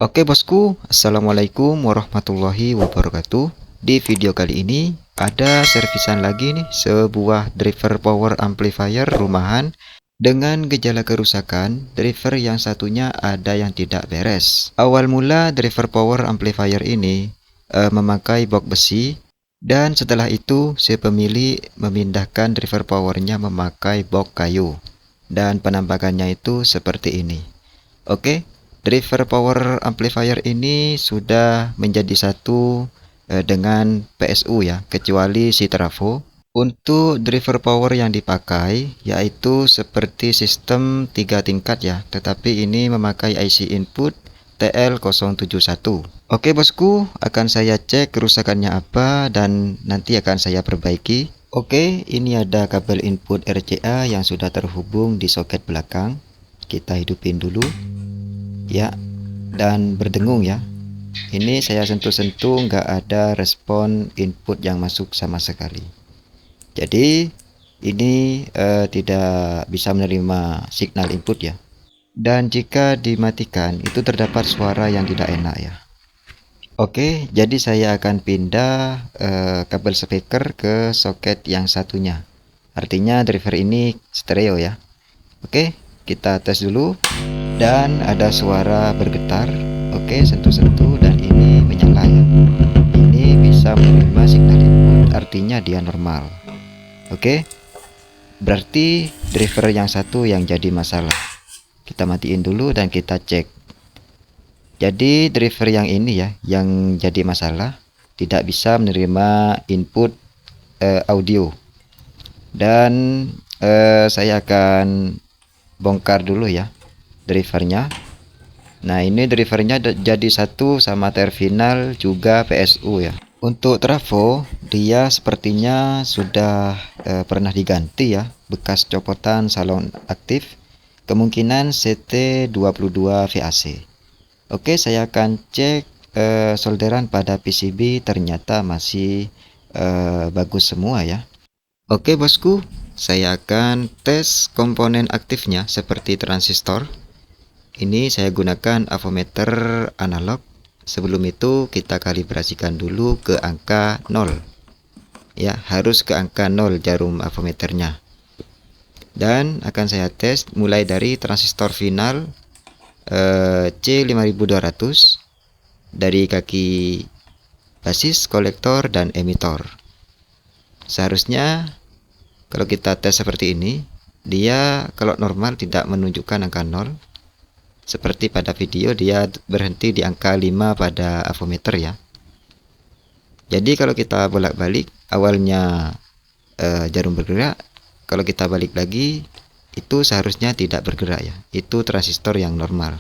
Oke bosku, assalamualaikum warahmatullahi wabarakatuh. Di video kali ini ada servisan lagi nih, sebuah driver power amplifier rumahan dengan gejala kerusakan. Driver yang satunya ada yang tidak beres. Awal mula driver power amplifier ini memakai box besi, dan setelah itu si pemilik memindahkan driver powernya memakai box kayu, dan penampakannya itu seperti ini. Oke, driver power amplifier ini sudah menjadi satu dengan PSU ya, kecuali si trafo. Untuk driver power yang dipakai yaitu seperti sistem 3 tingkat ya, tetapi ini memakai IC input TL071. Oke bosku, akan saya cek kerusakannya apa dan nanti akan saya perbaiki. Oke, ini ada kabel input RCA yang sudah terhubung di soket belakang. Kita hidupin dulu ya, dan berdengung ya. Ini saya sentuh-sentuh, nggak ada respon input yang masuk sama sekali. Jadi ini tidak bisa menerima signal input ya. Dan jika dimatikan itu terdapat suara yang tidak enak ya. Oke, jadi saya akan pindah kabel speaker ke soket yang satunya. Artinya driver ini stereo ya. Oke, kita tes dulu. Dan ada suara bergetar. Oke, sentuh-sentuh dan ini menyala ya. Ini bisa menerima signal input, artinya dia normal. Oke, berarti driver yang satu yang jadi masalah. Kita matiin dulu dan kita cek. Jadi driver yang ini ya yang jadi masalah, tidak bisa menerima input audio. Dan saya akan bongkar dulu ya drivernya. Nah, ini drivernya jadi satu sama terminal juga PSU ya. Untuk trafo dia sepertinya sudah pernah diganti ya, bekas copotan salon aktif, kemungkinan CT22 VAC. Oke, saya akan cek solderan pada PCB, ternyata masih bagus semua ya. Oke bosku, saya akan tes komponen aktifnya seperti transistor. Ini saya gunakan avometer analog. Sebelum itu kita kalibrasikan dulu ke angka 0 ya, harus ke angka 0 jarum avometernya. Dan akan saya tes mulai dari transistor final C5200, dari kaki basis, kolektor, dan emitor. Seharusnya kalau kita tes seperti ini, dia kalau normal tidak menunjukkan angka 0. Seperti pada video, dia berhenti di angka 5 pada avometer ya. Jadi kalau kita bolak-balik, awalnya jarum bergerak, kalau kita balik lagi itu seharusnya tidak bergerak ya. Itu transistor yang normal.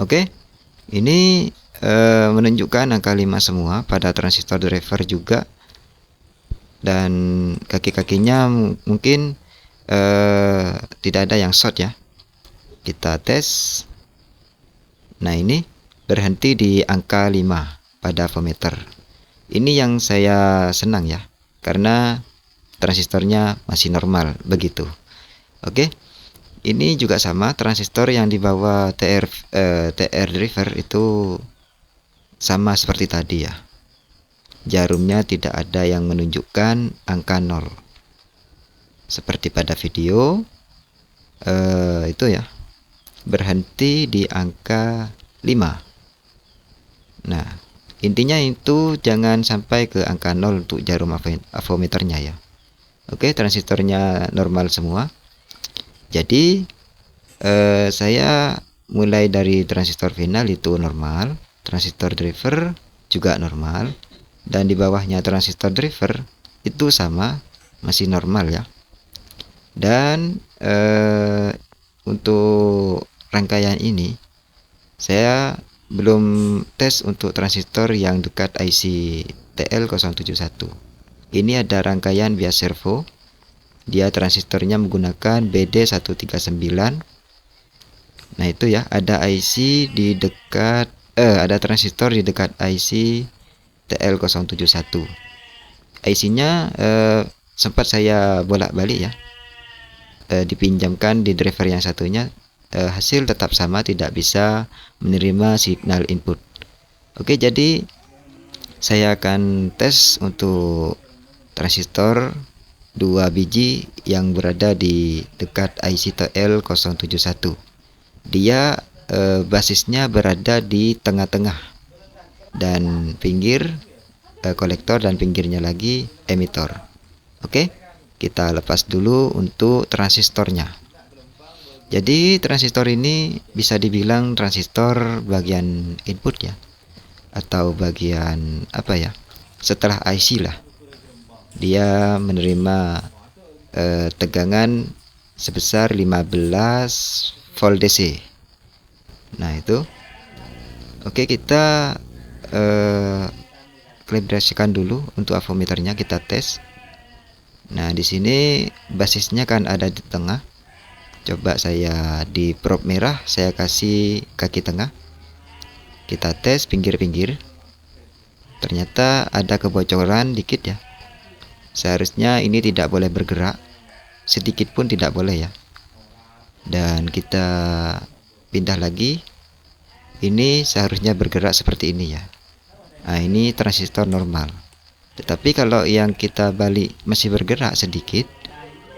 Oke, ini menunjukkan angka 5 semua pada transistor driver juga. Dan kaki-kakinya mungkin tidak ada yang short ya. Kita tes. Nah, ini berhenti di angka 5 pada avometer. Ini yang saya senang ya, karena transistornya masih normal begitu. Oke, ini juga sama, transistor yang di bawah TR driver itu sama seperti tadi ya. Jarumnya tidak ada yang menunjukkan angka 0 seperti pada video itu ya, berhenti di angka 5. Nah, intinya itu jangan sampai ke angka 0 untuk jarum avometernya ya. Oke, transistornya normal semua. Jadi saya mulai dari transistor final itu normal, transistor driver juga normal, dan di bawahnya transistor driver itu sama, masih normal ya. Dan untuk rangkaian ini saya belum tes untuk transistor yang dekat IC TL071. Ini ada rangkaian bias servo. Dia transistornya menggunakan BD139. Nah, itu ya, ada IC di dekat ada transistor di dekat IC TL071. IC-nya sempat saya bolak-balik ya, dipinjamkan di driver yang satunya, hasil tetap sama, tidak bisa menerima signal input. Oke, jadi saya akan tes untuk transistor 2 biji yang berada di dekat IC TL071. Dia basisnya berada di tengah-tengah, dan pinggir kolektor, dan pinggirnya lagi emitor. Oke, kita lepas dulu untuk transistornya. Jadi transistor ini bisa dibilang transistor bagian input ya, atau bagian apa ya, setelah IC lah. Dia menerima tegangan sebesar 15 volt DC. Nah itu. Oke, kita kalibrasikan dulu untuk avometernya, kita tes. Nah di sini basisnya kan ada di tengah. Coba saya di probe merah, saya kasih kaki tengah. Kita tes pinggir-pinggir. Ternyata ada kebocoran dikit ya. Seharusnya ini tidak boleh bergerak, sedikit pun tidak boleh ya. Dan kita pindah lagi. Ini seharusnya bergerak seperti ini ya. Nah ini transistor normal. Tetapi kalau yang kita balik masih bergerak sedikit,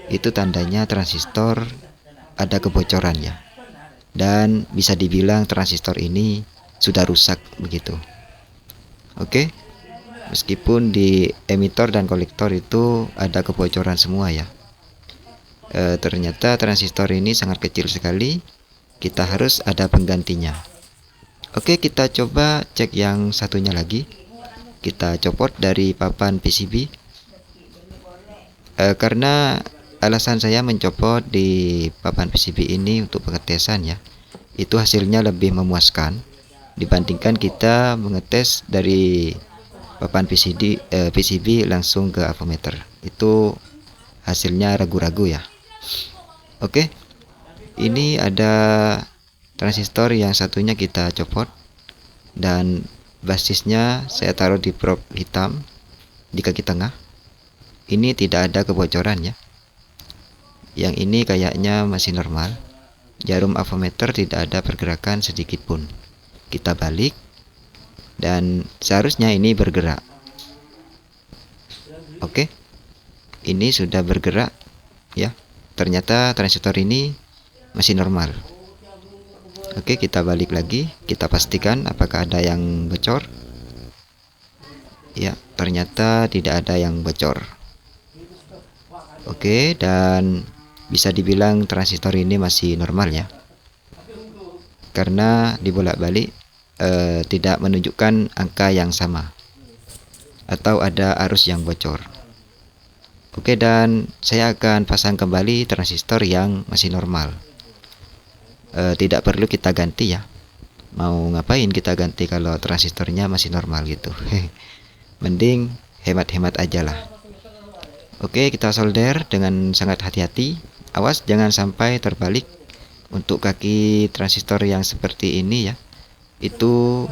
itu tandanya transistor ada kebocorannya, dan bisa dibilang transistor ini sudah rusak begitu. Oke, meskipun di emitor dan kolektor itu ada kebocoran semua ya, ternyata transistor ini sangat kecil sekali. Kita harus ada penggantinya. Oke, kita coba cek yang satunya lagi. Kita copot dari papan PCB, karena alasan saya mencopot di papan PCB ini untuk pengetesan ya, itu hasilnya lebih memuaskan dibandingkan kita mengetes dari papan PCB langsung ke avometer. Itu hasilnya ragu-ragu ya. Oke, ini ada transistor yang satunya kita copot, dan basisnya saya taruh di probe hitam di kaki tengah. Ini tidak ada kebocoran ya. Yang ini kayaknya masih normal. Jarum avometer tidak ada pergerakan sedikit pun. Kita balik, dan seharusnya ini bergerak. Oke, ini sudah bergerak ya. Ternyata transistor ini masih normal. Oke, kita balik lagi, kita pastikan apakah ada yang bocor. Ya, ternyata tidak ada yang bocor. Oke, dan bisa dibilang transistor ini masih normal ya, karena dibolak-balik tidak menunjukkan angka yang sama, atau ada arus yang bocor. Oke, dan saya akan pasang kembali transistor yang masih normal. Tidak perlu kita ganti ya. Mau ngapain kita ganti kalau transistornya masih normal gitu. Mending hemat-hemat aja lah. Oke, kita solder dengan sangat hati-hati. Awas jangan sampai terbalik. Untuk kaki transistor yang seperti ini ya, itu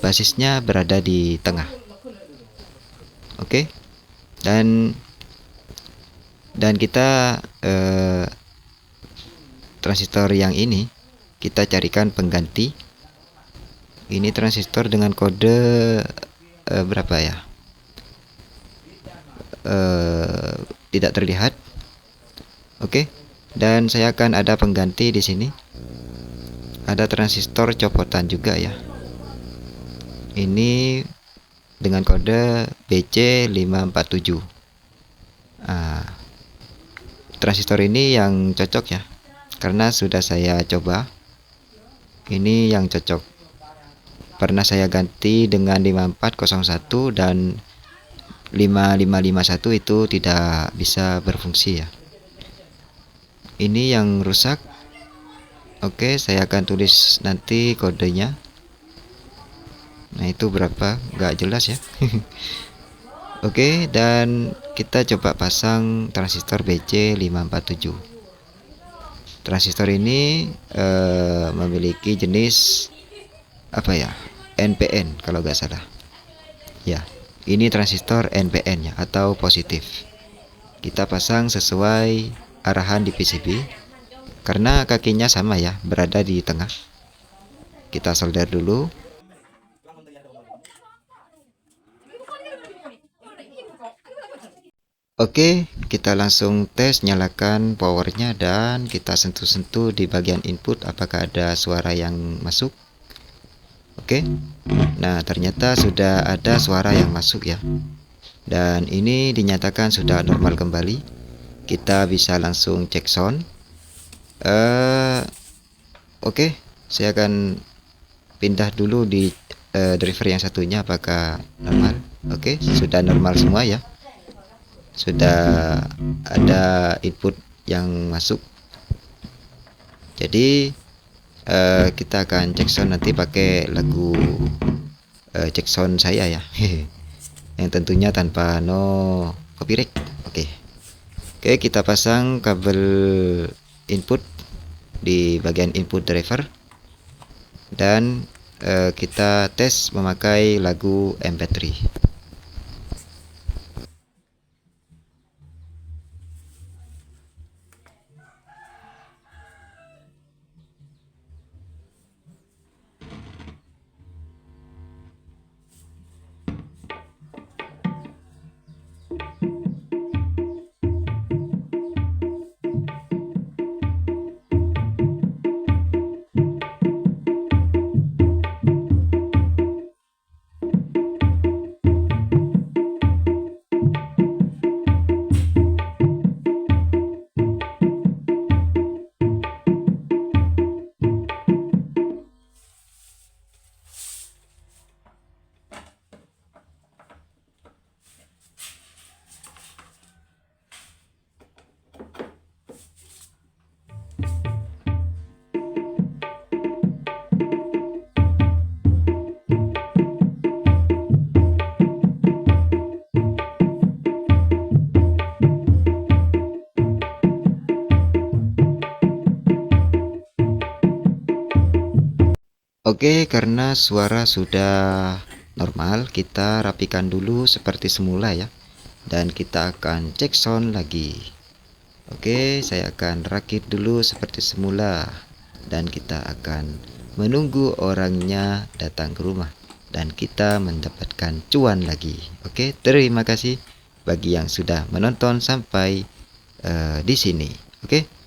basisnya berada di tengah. Oke, dan kita transistor yang ini kita carikan pengganti. Ini transistor dengan kode berapa ya? Tidak terlihat. Oke, dan saya akan ada pengganti di sini. Ada transistor copotan juga ya. Ini dengan kode BC547. Transistor ini yang cocok ya, karena sudah saya coba. Ini yang cocok. Pernah saya ganti dengan 5401 dan 5551, itu tidak bisa berfungsi ya. Ini yang rusak. Oke, saya akan tulis nanti kodenya. Nah itu berapa, nggak jelas ya. Oke, dan kita coba pasang transistor BC547. Transistor ini memiliki jenis apa ya, NPN kalau nggak salah ya. Ini transistor NPN ya, atau positif. Kita pasang sesuai arahan di PCB. karena kakinya sama ya, berada di tengah. Kita solder dulu. Oke, kita langsung tes, nyalakan powernya dan kita sentuh-sentuh di bagian input apakah ada suara yang masuk. Oke, nah ternyata sudah ada suara yang masuk ya, dan ini dinyatakan sudah normal kembali. Kita bisa langsung cek sound. Oke, saya akan pindah dulu di driver yang satunya apakah normal. Oke, sudah normal semua ya, sudah ada input yang masuk. Jadi kita akan cek sound nanti pakai lagu cek sound saya ya, yang tentunya tanpa no copyright. Oke, kita pasang kabel input di bagian input driver dan kita tes memakai lagu MP3. Oke, karena suara sudah normal, kita rapikan dulu seperti semula ya, dan kita akan cek sound lagi. Oke, saya akan rakit dulu seperti semula dan kita akan menunggu orangnya datang ke rumah dan kita mendapatkan cuan lagi. Oke, terima kasih bagi yang sudah menonton sampai di sini. Oke.